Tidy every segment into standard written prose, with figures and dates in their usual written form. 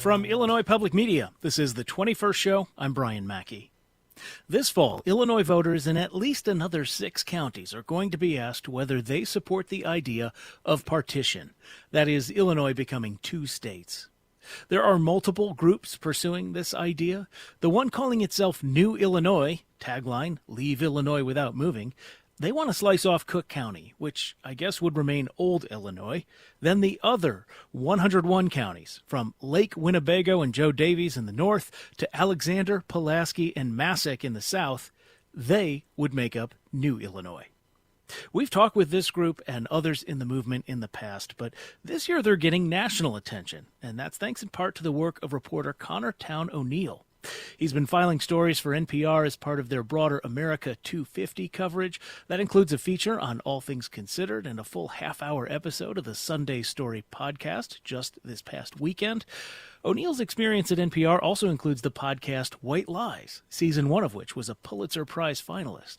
From Illinois Public Media, this is the 21st Show. I'm Brian Mackey. This fall, Illinois voters in at least another 6 counties are going to be asked whether they support the idea of partition, that is, Illinois becoming 2 states. There are multiple groups pursuing this idea. The one calling itself New Illinois, tagline, Leave Illinois Without Moving, they want to slice off Cook County, which I guess would remain Old Illinois. Then the other 101 counties, from Lake Winnebago and Joe Davies in the north to Alexander, Pulaski, and Massac in the south, they would make up New Illinois. We've talked with this group and others in the movement in the past, but this year they're getting national attention, and that's thanks in part to the work of reporter Connor Town O'Neill. He's been filing stories for NPR as part of their broader America 250 coverage. That includes a feature on All Things Considered and a full half-hour episode of the Sunday Story podcast just this past weekend. O'Neill's experience at NPR also includes the podcast White Lies, season 1 of which was a Pulitzer Prize finalist.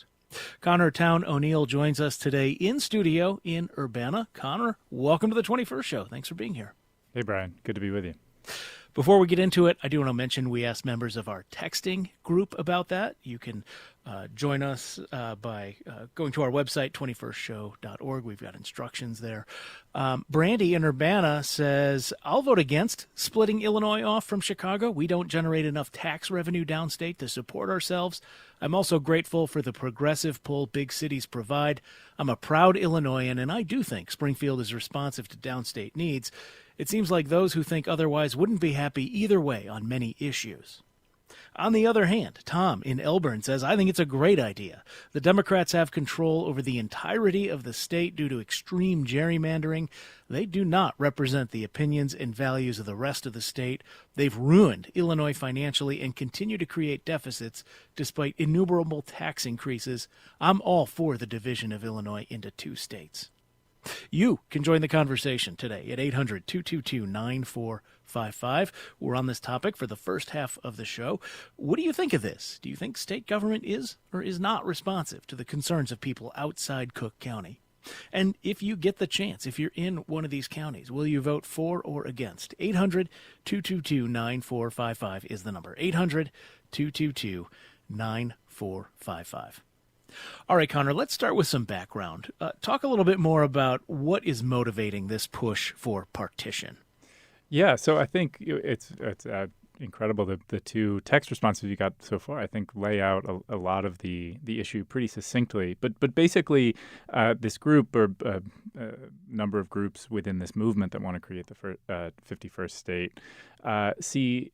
Connor Town O'Neill joins us today in studio in Urbana. Connor, welcome to the 21st Show. Thanks for being here. Hey, Brian. Good to be with you. Before we get into it, I do want to mention we asked members of our texting group about that. You can join us by going to our website, 21stshow.org. We've got instructions there. Brandy in Urbana says, I'll vote against splitting Illinois off from Chicago. We don't generate enough tax revenue downstate to support ourselves. I'm also grateful for the progressive pull big cities provide. I'm a proud Illinoisan, and I do think Springfield is responsive to downstate needs. It seems like those who think otherwise wouldn't be happy either way on many issues. On the other hand, Tom in Elburn says, I think it's a great idea. The Democrats have control over the entirety of the state due to extreme gerrymandering. They do not represent the opinions and values of the rest of the state. They've ruined Illinois financially and continue to create deficits despite innumerable tax increases. I'm all for the division of Illinois into 2 states. You can join the conversation today at 800-222-9455. We're on this topic for the first half of the show. What do you think of this? Do you think state government is or is not responsive to the concerns of people outside Cook County? And if you get the chance, if you're in one of these counties, will you vote for or against? 800-222-9455 is the number. 800-222-9455. All right, Connor, let's start with some background. Talk a little bit more about what is motivating this push for partition. Yeah, so I think it's incredible that the 2 text responses you got so far, I think, lay out a lot of the issue pretty succinctly. But basically, this group or number of groups within this movement that want to create the 51st state see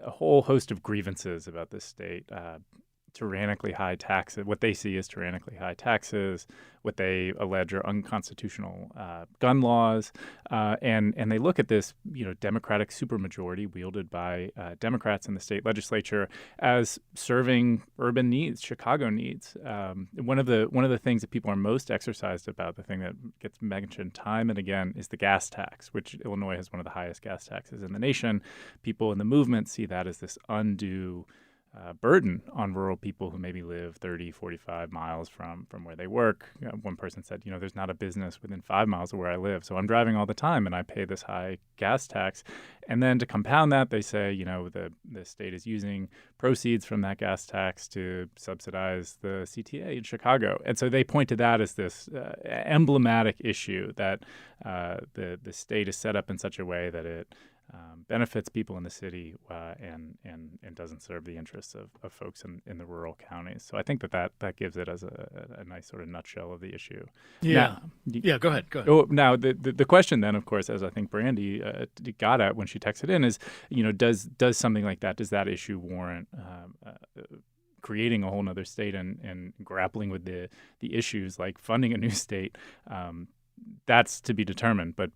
a whole host of grievances about this state. Tyrannically high taxes, what they see as tyrannically high taxes, what they allege are unconstitutional gun laws, and they look at this, Democratic supermajority wielded by Democrats in the state legislature as serving urban needs, Chicago needs. One of the things that people are most exercised about, the thing that gets mentioned time and again, is the gas tax, which Illinois has one of the highest gas taxes in the nation. People in the movement see that as this undue burden on rural people who maybe live 30, 45 miles from where they work. One person said, there's not a business within 5 miles of where I live, so I'm driving all the time and I pay this high gas tax. And then to compound that, they say, the state is using proceeds from that gas tax to subsidize the CTA in Chicago. And so they point to that as this emblematic issue that the state is set up in such a way that it benefits people in the city and doesn't serve the interests of folks in the rural counties. So I think that gives it as a nice sort of nutshell of the issue. Yeah. Go ahead. Oh, now, the question then, of course, as I think Brandy got at when she texted in is, does something like that, does that issue warrant creating a whole other state and grappling with the issues like funding a new state? That's to be determined, but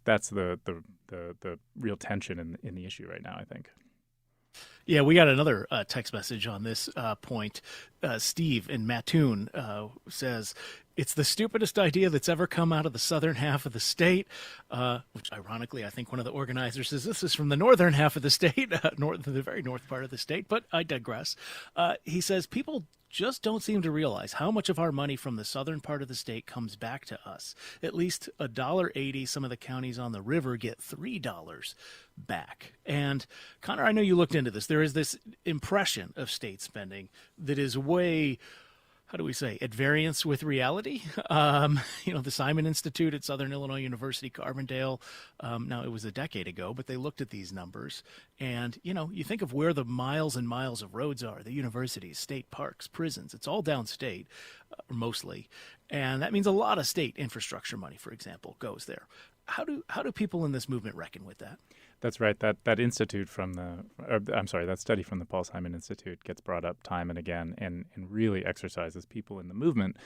that's the real tension in the issue right now, I think. Yeah, we got another text message on this point. Steve in Mattoon says, it's the stupidest idea that's ever come out of the southern half of the state, which ironically, I think one of the organizers says this is from the northern half of the state, the very north part of the state, but I digress. He says people just don't seem to realize how much of our money from the southern part of the state comes back to us. At least $1.80. Some of the counties on the river get $3 back. And Connor, I know you looked into this. There is this impression of state spending that is way, how do we say, at variance with reality. The Simon Institute at Southern Illinois University, Carbondale, now it was a decade ago, but they looked at these numbers. And, you think of where the miles and miles of roads are, the universities, state parks, prisons, it's all downstate, mostly. And that means a lot of state infrastructure money, for example, goes there. How do people in this movement reckon with that? That's right. That study from the Paul Simon Institute gets brought up time and again, and really exercises people in the movement,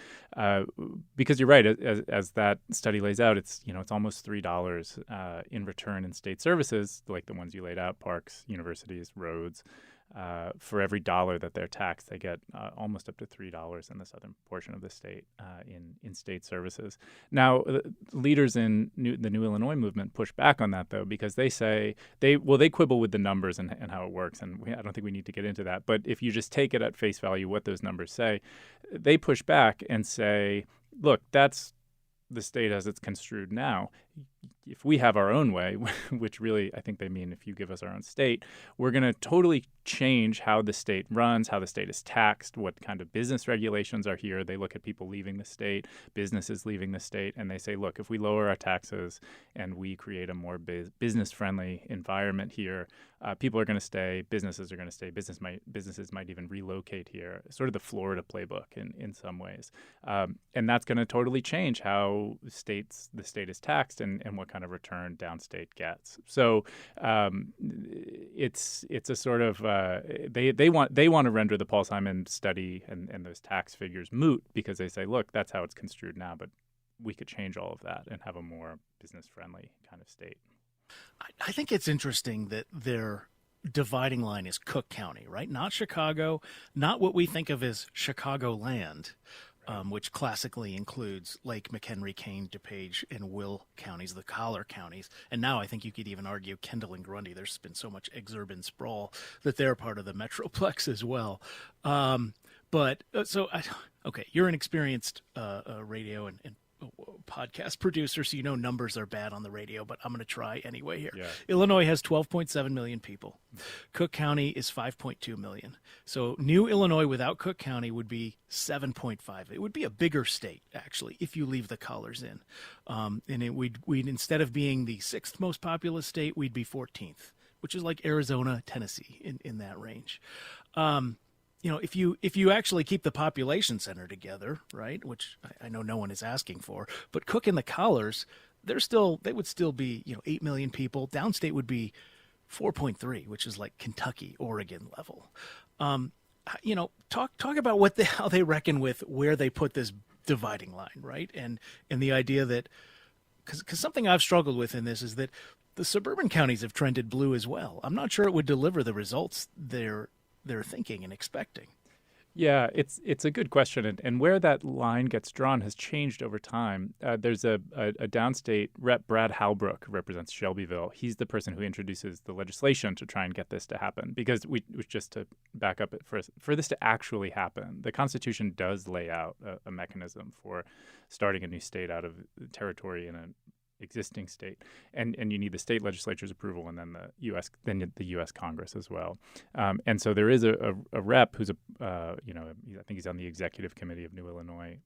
because you're right. As that study lays out, it's almost $3 in return in state services, like the ones you laid out: parks, universities, roads. For every dollar that they're taxed, they get almost up to $3 in the southern portion of the state in state services. Now, leaders in the New Illinois movement push back on that, though, because they say they quibble with the numbers and how it works, and I don't think we need to get into that. But if you just take it at face value, what those numbers say, they push back and say, look, that's the state as it's construed now. If we have our own way, which really I think they mean if you give us our own state, we're going to totally change how the state runs, how the state is taxed, what kind of business regulations are here. They look at people leaving the state, businesses leaving the state, and they say, look, if we lower our taxes and we create a more business-friendly environment here, people are going to stay, businesses are going to stay, businesses might even relocate here, sort of the Florida playbook in some ways. And that's going to totally change how the state is taxed and what kind of return downstate gets. So it's a sort of they want to render the Paul Simon study and those tax figures moot, because they say, look, that's how it's construed now, but we could change all of that and have a more business-friendly kind of state. I think it's interesting that their dividing line is Cook County, right? Not Chicago, not what we think of as Chicagoland, which classically includes Lake, McHenry, Kane, DuPage, and Will counties, the collar counties. And now I think you could even argue Kendall and Grundy. There's been so much exurban sprawl that they're part of the Metroplex as well. You're an experienced radio and podcast producer, so numbers are bad on the radio, but I'm going to try anyway here. Yeah. Illinois has 12.7 million people. Cook County is 5.2 million. So New Illinois without Cook County would be 7.5. It would be a bigger state, actually, if you leave the collars in. And we'd instead of being the sixth most populous state, we'd be 14th, which is like Arizona, Tennessee, in that range. If you actually keep the population center together, right, which I know no one is asking for, but Cook and the collars, they would still be 8 million people. Downstate would be 4.3, which is like Kentucky, Oregon level. Talk about how they reckon with where they put this dividing line, right, and the idea that because something I've struggled with in this is that the suburban counties have trended blue as well. I'm not sure it would deliver the results they're thinking and expecting. Yeah, it's a good question, and where that line gets drawn has changed over time. There's a downstate rep, Brad Halbrook, who represents Shelbyville. He's the person who introduces the legislation to try and get this to happen, because just to back up for this to actually happen, the Constitution does lay out a mechanism for starting a new state out of territory in an existing state, and you need the state legislature's approval, and then the U.S. Congress as well. And so there is a rep who's I think he's on the executive committee of New Illinois,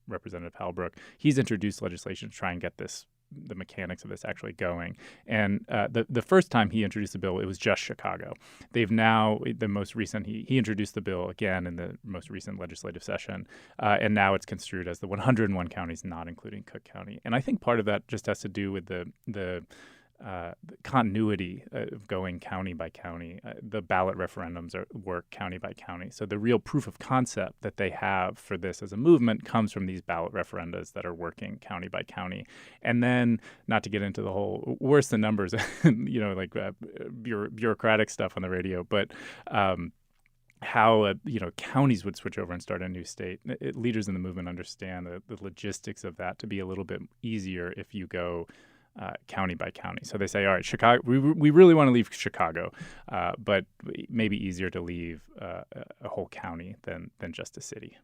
Representative Halbrook. He's introduced legislation to try and get the mechanics of this actually going. And the first time he introduced the bill, it was just Chicago. They've now, the most recent, he introduced the bill again in the most recent legislative session, and now it's construed as the 101 counties, not including Cook County. And I think part of that just has to do with the continuity of going county by county. The ballot referendums work county by county. So the real proof of concept that they have for this as a movement comes from these ballot referendas that are working county by county. And then, not to get into the whole worse than numbers, bureaucratic stuff on the radio, but how counties would switch over and start a new state. Leaders in the movement understand the logistics of that to be a little bit easier if you go county by county. So they say, all right, Chicago, we really want to leave Chicago, but maybe easier to leave a whole county than just a city.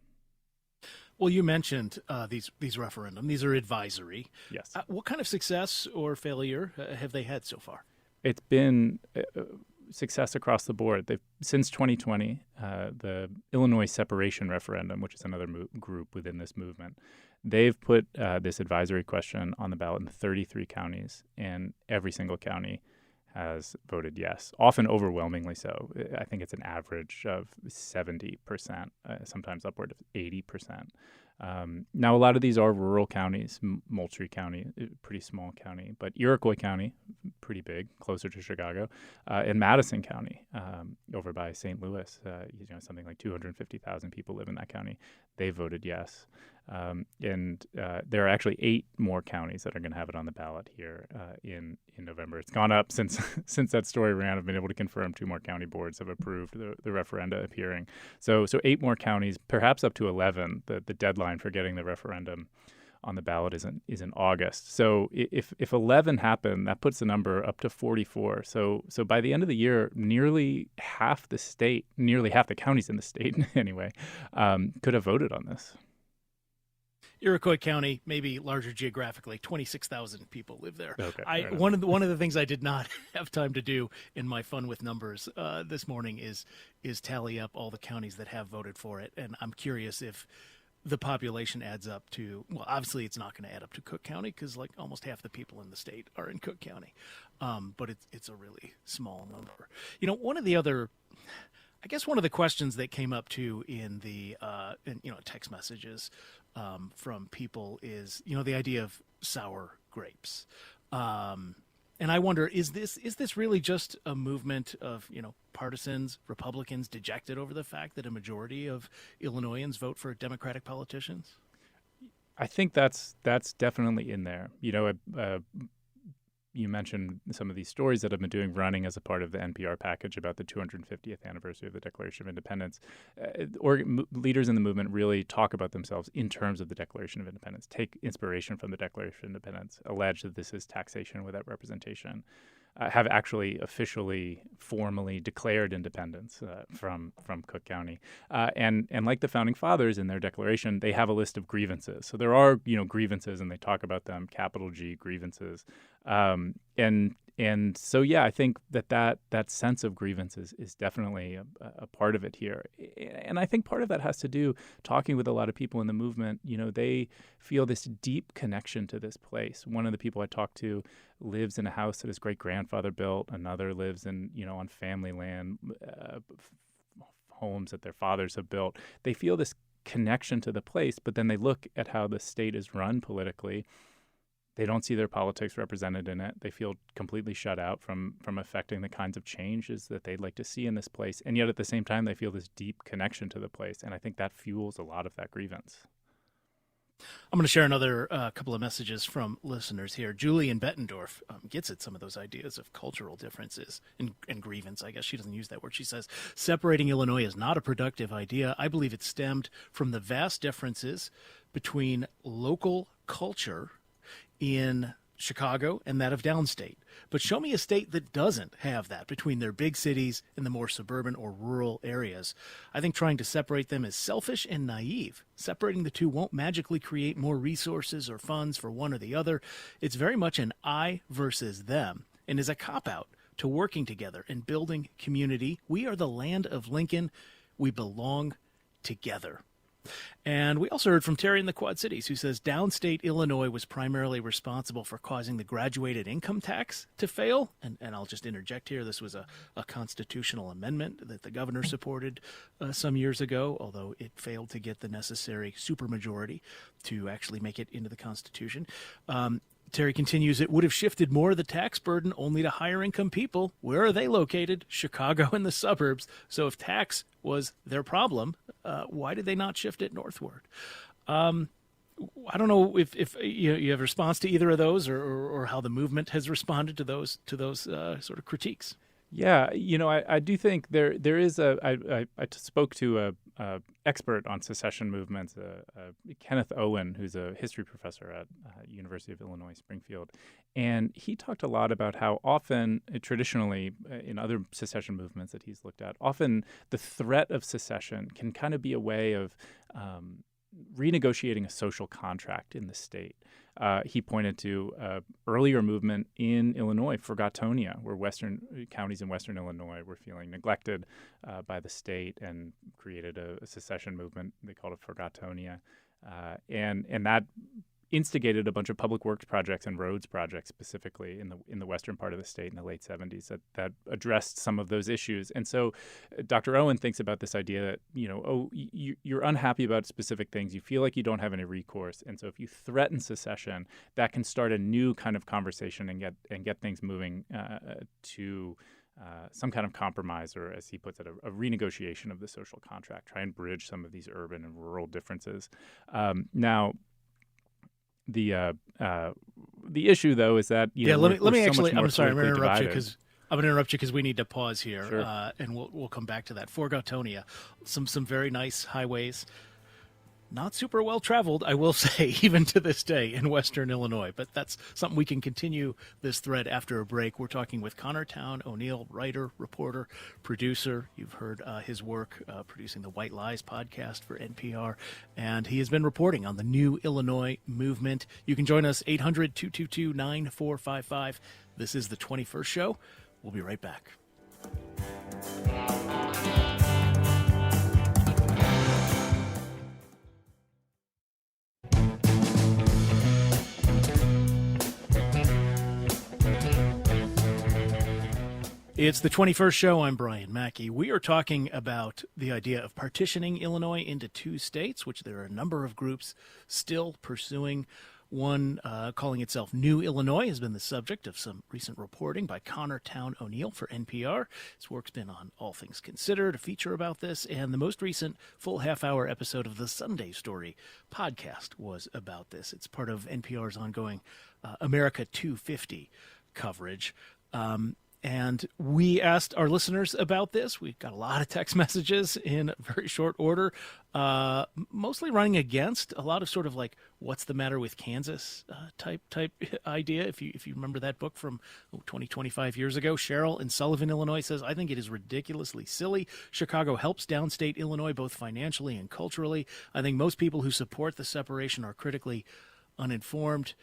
Well, you mentioned these referendum. These are advisory. Yes. What kind of success or failure have they had so far? It's been success across the board. Since 2020, the Illinois separation referendum, which is another group within this movement, they've put this advisory question on the ballot in 33 counties, and every single county has voted yes, often overwhelmingly so. I think it's an average of 70%, sometimes upward of 80%. Now, a lot of these are rural counties. Moultrie County, pretty small county, but Iroquois County, pretty big, closer to Chicago, and Madison County, over by St. Louis, something like 250,000 people live in that county. They voted yes. And there are actually 8 more counties that are going to have it on the ballot here in November. It's gone up since that story ran. I've been able to confirm 2 more county boards have approved the referenda appearing. So 8 more counties, perhaps up to 11. The deadline for getting the referendum on the ballot is in August. So if 11 happen, that puts the number up to 44. So by the end of the year, nearly half the counties in the state anyway, could have voted on this. Iroquois County, maybe larger geographically, 26,000 people live there. Okay, one of the things I did not have time to do in my fun with numbers this morning is tally up all the counties that have voted for it, and I'm curious if the population adds up to, well, obviously it's not going to add up to Cook County because like almost half the people in the state are in Cook County, but it's a really small number. One of the questions that came up too in the text messages from people is the idea of sour grapes, and I wonder, is this really just a movement of partisans, Republicans dejected over the fact that a majority of Illinoisans vote for Democratic politicians? I think that's definitely in there. You mentioned some of these stories that I've been running as a part of the NPR package about the 250th anniversary of the Declaration of Independence. Leaders in the movement really talk about themselves in terms of the Declaration of Independence, take inspiration from the Declaration of Independence, allege that this is taxation without representation, have actually officially, formally declared independence from Cook County. And like the Founding Fathers in their declaration, they have a list of grievances. So there are, grievances, and they talk about them, capital G grievances. And so, yeah, I think that sense of grievances is definitely a part of it here. And I think part of that has to do, talking with a lot of people in the movement, they feel this deep connection to this place. One of the people I talked to lives in a house that his great-grandfather built. Another lives in, on family land, homes that their fathers have built. They feel this connection to the place, but then they look at how the state is run politically. They don't see their politics represented in it. They feel completely shut out from affecting the kinds of changes that they'd like to see in this place. And yet at the same time, they feel this deep connection to the place. And I think that fuels a lot of that grievance. I'm going to share another couple of messages from listeners here. Julie in Bettendorf gets at some of those ideas of cultural differences and grievance. I guess she doesn't use that word. She says, separating Illinois is not a productive idea. I believe it stemmed from the vast differences between local culture in Chicago and that of downstate. But show me a state that doesn't have that between their big cities and the more suburban or rural areas. I think trying to separate them is selfish and naive. Separating the two won't magically create more resources or funds for one or the other. It's very much an I versus them and is a cop-out to working together and building community. We are the land of Lincoln. We belong together. And we also heard from Terry in the Quad Cities, who says downstate Illinois was primarily responsible for causing the graduated income tax to fail. And I'll just interject here. This was a constitutional amendment that the governor supported some years ago, although it failed to get the necessary supermajority to actually make it into the Constitution. Terry continues, it would have shifted more of the tax burden only to higher income people. Where are they located? Chicago and the suburbs. So if tax was their problem, why did they not shift it northward? I don't know if you have a response to either of those or how the movement has responded to those sort of critiques. Yeah, I do think there is I spoke to expert on secession movements, Kenneth Owen, who's a history professor at University of Illinois Springfield. And he talked a lot about how often, traditionally, in other secession movements that he's looked at, often the threat of secession can kind of be a way of renegotiating a social contract in the state. He pointed to earlier movement in Illinois, Forgotonia, where western counties in western Illinois were feeling neglected by the state and created a secession movement. They called it Forgotonia. And that instigated a bunch of public works projects and roads projects specifically in the western part of the state in the late 70s that addressed some of those issues. And so Dr. Owen thinks about this idea that, you're unhappy about specific things. You feel like you don't have any recourse. And so if you threaten secession, that can start a new kind of conversation and get things moving to some kind of compromise, or as he puts it, a renegotiation of the social contract, try and bridge some of these urban and rural differences. Now, the issue, though, is that let me actually. I'm sorry, I'm going to interrupt you divided. because we need to pause here, Sure. And we'll come back to that. Forgotonia, some very nice highways, not super well traveled, I will say, even to this day in Western Illinois. But that's something we can continue this thread after a break. We're talking with Connor Town O'Neill, writer, reporter, producer. You've heard his work producing the White Lies podcast for NPR, and he has been reporting on the New Illinois movement. You can join us 800-222-9455. This is the 21st show. We'll be right back. It's the 21st show. I'm Brian Mackey. We are talking about the idea of partitioning Illinois into two states, which there are a number of groups still pursuing. One calling itself New Illinois has been the subject of some recent reporting by Connor Town O'Neill for NPR. His work's been on All Things Considered, a feature about this, and the most recent full half-hour episode of the Sunday Story podcast was about this. It's part of NPR's ongoing America 250 coverage. And we asked our listeners about this. We've got a lot of text messages in very short order, mostly running against a lot of sort of like, what's the matter with Kansas type idea. If you remember that book from 25 years ago. Cheryl in Sullivan, Illinois says, I think it is ridiculously silly. Chicago helps downstate Illinois both financially and culturally. I think most people who support the separation are critically uninformed.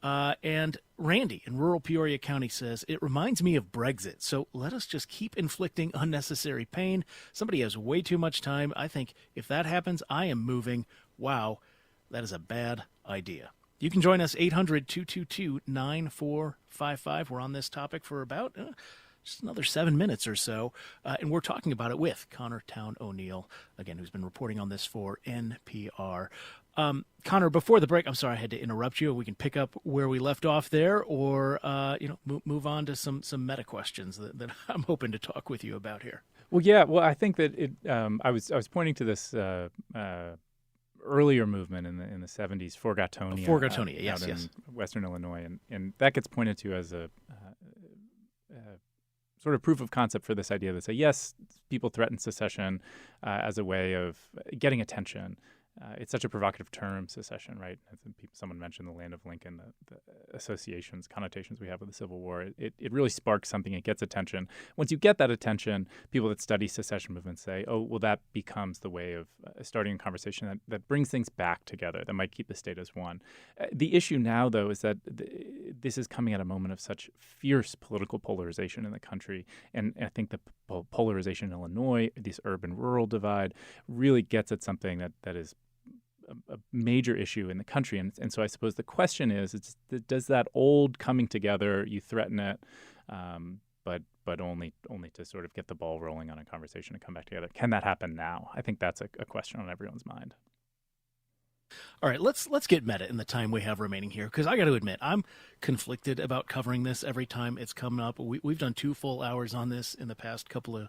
And Randy in rural Peoria County says, it reminds me of Brexit, so let us just keep inflicting unnecessary pain. Somebody has way too much time. I think if that happens, I am moving. Wow, that is a bad idea. You can join us 800-222-9455. We're on this topic for about just another 7 minutes or so, and we're talking about it with Connor Town O'Neill, again, who's been reporting on this for NPR. Connor, before the break, I'm sorry I had to interrupt you. We can pick up where we left off there, or move on to some meta questions that I'm hoping to talk with you about here. Well, yeah. Well, I think that I was pointing to this earlier movement in the 70s, Forgotonia. Forgotonia, yes, out yes. in Western Illinois, and that gets pointed to as a sort of proof of concept for this idea that say, yes, people threaten secession as a way of getting attention. It's such a provocative term, secession, right? As someone mentioned the land of Lincoln, the associations, connotations we have with the Civil War. It really sparks something. It gets attention. Once you get that attention, people that study secession movements say, oh, well, that becomes the way of starting a conversation that brings things back together, that might keep the state as one. The issue now, though, is that this is coming at a moment of such fierce political polarization in the country. And I think the polarization in Illinois, this urban-rural divide, really gets at something that is a major issue in the country. And so I suppose the question is does that old coming together, you threaten it, but only to sort of get the ball rolling on a conversation and come back together. Can that happen now? I think that's a question on everyone's mind. All right, let's get meta in the time we have remaining here, because I got to admit, I'm conflicted about covering this every time it's come up. We've done 2 full hours on this in the past couple of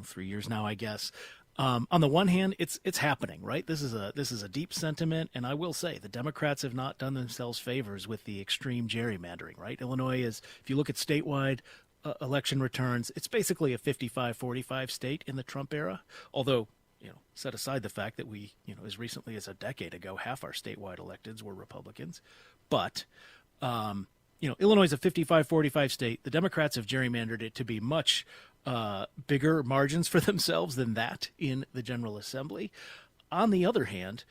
3 years now, I guess. On the one hand, it's happening, right? This is a deep sentiment, and I will say the Democrats have not done themselves favors with the extreme gerrymandering, right? Illinois is, if you look at statewide election returns, it's basically a 55-45 state in the Trump era, although set aside the fact that we, as recently as a decade ago, half our statewide electeds were Republicans. But, Illinois is a 55-45 state. The Democrats have gerrymandered it to be much bigger margins for themselves than that in the General Assembly. On the other hand,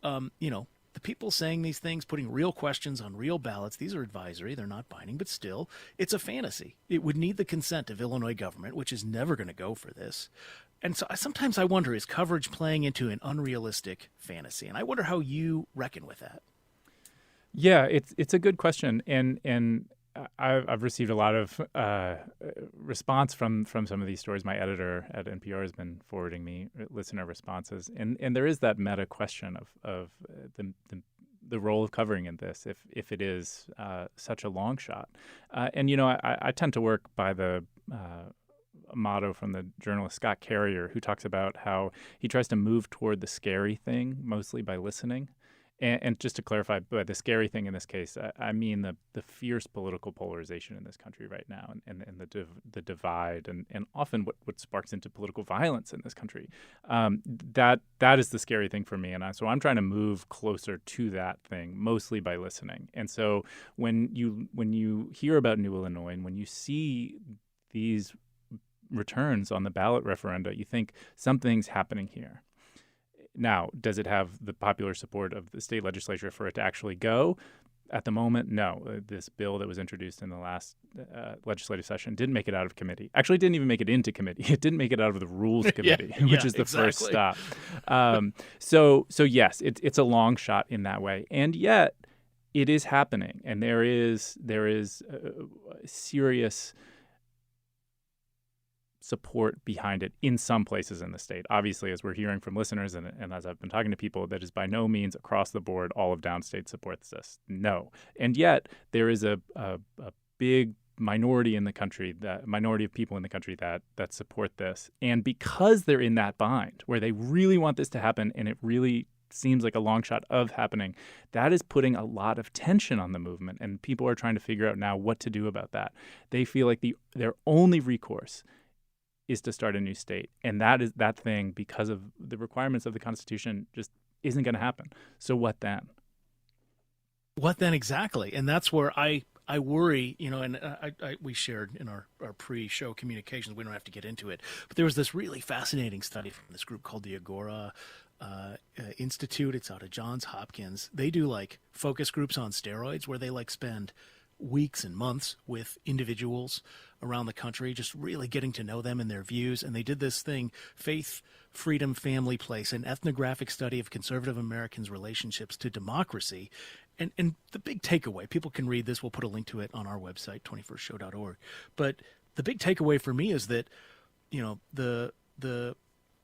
the people saying these things, putting real questions on real ballots, these are advisory, they're not binding, but still, it's a fantasy. It would need the consent of Illinois government, which is never going to go for this. And so sometimes I wonder, is coverage playing into an unrealistic fantasy? And I wonder how you reckon with that. Yeah, it's a good question, and I've received a lot of response from some of these stories. My editor at NPR has been forwarding me listener responses, and there is that meta question of the role of covering in this if it is such a long shot. I tend to work by the motto from the journalist Scott Carrier, who talks about how he tries to move toward the scary thing mostly by listening. And just to clarify, by the scary thing in this case, I mean the fierce political polarization in this country right now, and the divide, and often what sparks into political violence in this country. That is the scary thing for me, so I'm trying to move closer to that thing, mostly by listening. And so when you hear about New Illinois, and when you see these returns on the ballot referenda, you think something's happening here. Now, does it have the popular support of the state legislature for it to actually go? At the moment, no. This bill that was introduced in the last legislative session didn't make it out of committee. Actually, it didn't even make it into committee. It didn't make it out of the Rules Committee, which is the first stop. So yes, it's a long shot in that way. And yet, it is happening. And there is serious support behind it in some places in the state. Obviously, as we're hearing from listeners and as I've been talking to people, that is by no means across the board all of downstate supports this. No. And yet there is a big minority in the country, that minority of people in the country that support this. And because they're in that bind where they really want this to happen and it really seems like a long shot of happening, that is putting a lot of tension on the movement. And people are trying to figure out now what to do about that. They feel like their only recourse is to start a new state. And that thing, because of the requirements of the Constitution, just isn't going to happen. So what then? What then exactly? And that's where I worry, and we shared in our pre-show communications, we don't have to get into it, but there was this really fascinating study from this group called the Agora Institute. It's out of Johns Hopkins. They do focus groups on steroids where they spend weeks and months with individuals around the country, just really getting to know them and their views. And they did this thing, Faith, Freedom, Family, Place, an ethnographic study of conservative Americans' relationships to democracy. And the big takeaway, people can read this, we'll put a link to it on our website, 21stshow.org. But the big takeaway for me is that,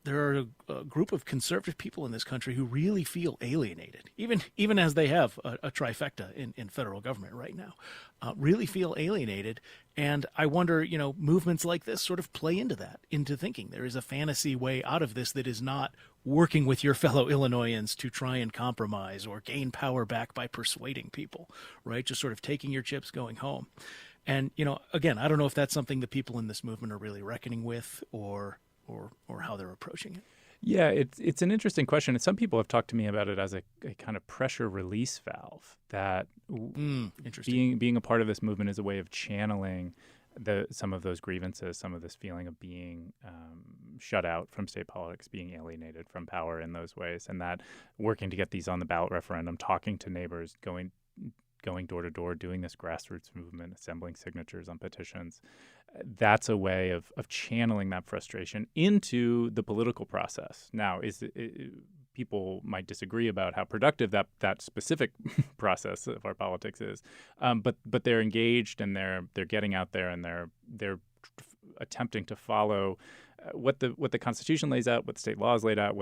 there are a group of conservative people in this country who really feel alienated, even as they have a trifecta in federal government right now, really feel alienated. And I wonder, movements like this sort of play into that, into thinking there is a fantasy way out of this that is not working with your fellow Illinoisans to try and compromise or gain power back by persuading people, right? Just sort of taking your chips, going home. And, again, I don't know if that's something that people in this movement are really reckoning with or how they're approaching it. Yeah, it's an interesting question. And some people have talked to me about it as a kind of pressure release valve, that being a part of this movement is a way of channeling some of those grievances, some of this feeling of being shut out from state politics, being alienated from power in those ways, and that working to get these on the ballot referendum, talking to neighbors, going door to door, doing this grassroots movement, assembling signatures on petitions. That's a way of channeling that frustration into the political process. Now, people might disagree about how productive that specific process of our politics is, but they're engaged and they're getting out there and they're attempting to follow what the Constitution lays out, what the state laws laid out,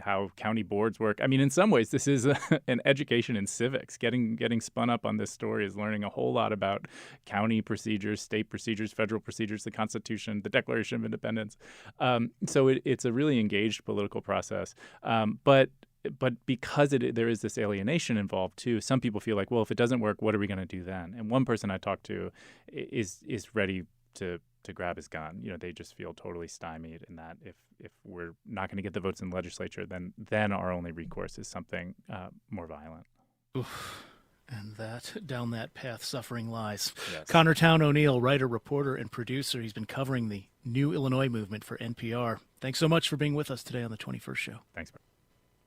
how county boards work. I mean, in some ways, this is an education in civics. Getting spun up on this story is learning a whole lot about county procedures, state procedures, federal procedures, the Constitution, the Declaration of Independence. So it's a really engaged political process. But because there is this alienation involved too, some people feel like, well, if it doesn't work, what are we going to do then? And one person I talked to is ready to to grab his gun. They just feel totally stymied in that if we're not going to get the votes in the legislature, then our only recourse is something more violent. Oof. And down that path, suffering lies. Yes. Connor Town O'Neill, writer, reporter, and producer. He's been covering the New Illinois Movement for NPR. Thanks so much for being with us today on the 21st Show. Thanks, Brian.